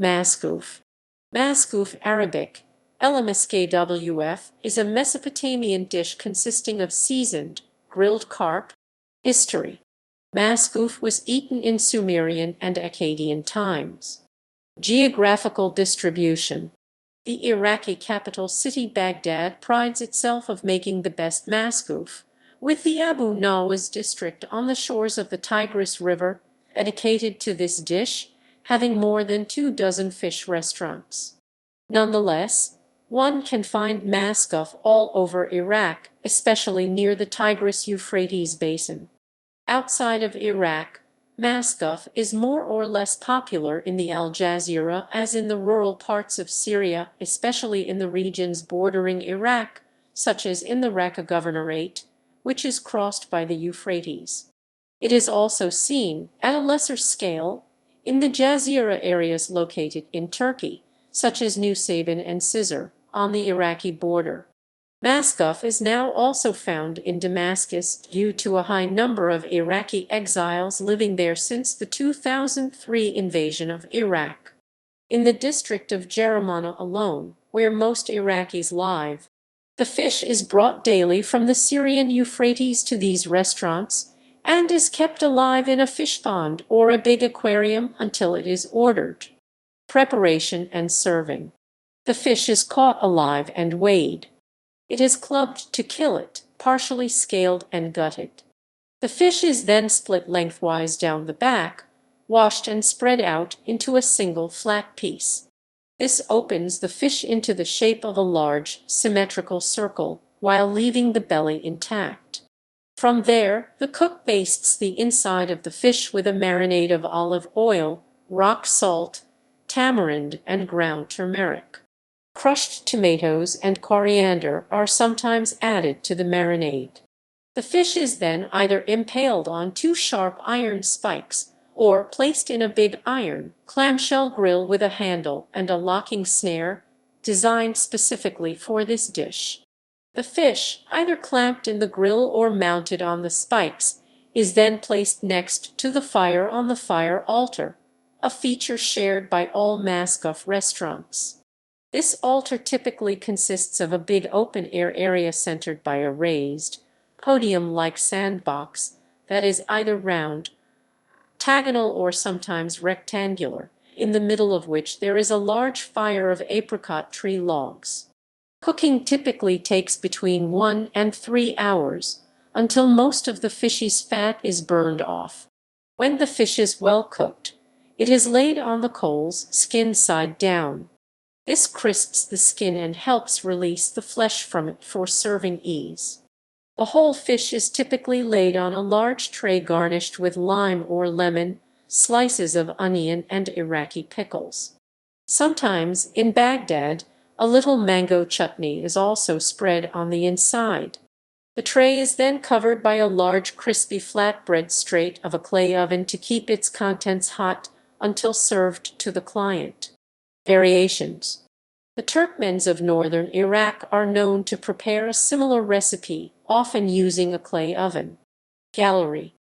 Masgouf. Masgouf Arabic, LMSKWF, is a Mesopotamian dish consisting of seasoned, grilled carp. History. Masgouf was eaten in Sumerian and Akkadian times. Geographical distribution. The Iraqi capital city Baghdad prides itself of making the best masgouf, with the Abu Nawas district on the shores of the Tigris River, dedicated to this dish, having more than 24 fish restaurants. Nonetheless, one can find masgouf all over Iraq, especially near the Tigris-Euphrates basin. Outside of Iraq, masgouf is more or less popular in the Al Jazeera as in the rural parts of Syria, especially in the regions bordering Iraq, such as in the Raqqa Governorate, which is crossed by the Euphrates. It is also seen, at a lesser scale, in the Jazeera areas located in Turkey, such as Nusaybin and Cizre, on the Iraqi border. Masgouf is now also found in Damascus due to a high number of Iraqi exiles living there since the 2003 invasion of Iraq. In the district of Jeramana alone, where most Iraqis live, the fish is brought daily from the Syrian Euphrates to these restaurants and is kept alive in a fish pond or a big aquarium until it is ordered. Preparation and serving. The fish is caught alive and weighed. It is clubbed to kill it, partially scaled and gutted. The fish is then split lengthwise down the back, washed and spread out into a single flat piece. This opens the fish into the shape of a large, symmetrical circle, while leaving the belly intact. From there, the cook bastes the inside of the fish with a marinade of olive oil, rock salt, tamarind, and ground turmeric. Crushed tomatoes and coriander are sometimes added to the marinade. The fish is then either impaled on 2 sharp iron spikes or placed in a big iron, clamshell grill with a handle and a locking snare, designed specifically for this dish. The fish, either clamped in the grill or mounted on the spikes, is then placed next to the fire on the fire altar, a feature shared by all masgouf restaurants. This altar typically consists of a big open-air area centered by a raised, podium-like sandbox that is either round, octagonal, or sometimes rectangular, in the middle of which there is a large fire of apricot tree logs. Cooking typically takes between 1 and 3 hours, until most of the fish's fat is burned off. When the fish is well cooked, it is laid on the coals, skin side down. This crisps the skin and helps release the flesh from it for serving ease. The whole fish is typically laid on a large tray garnished with lime or lemon, slices of onion, and Iraqi pickles. Sometimes, in Baghdad, a little mango chutney is also spread on the inside. The tray is then covered by a large crispy flatbread straight of a clay oven to keep its contents hot until served to the client. Variations. The Turkmens of northern Iraq are known to prepare a similar recipe, often using a clay oven. Gallery.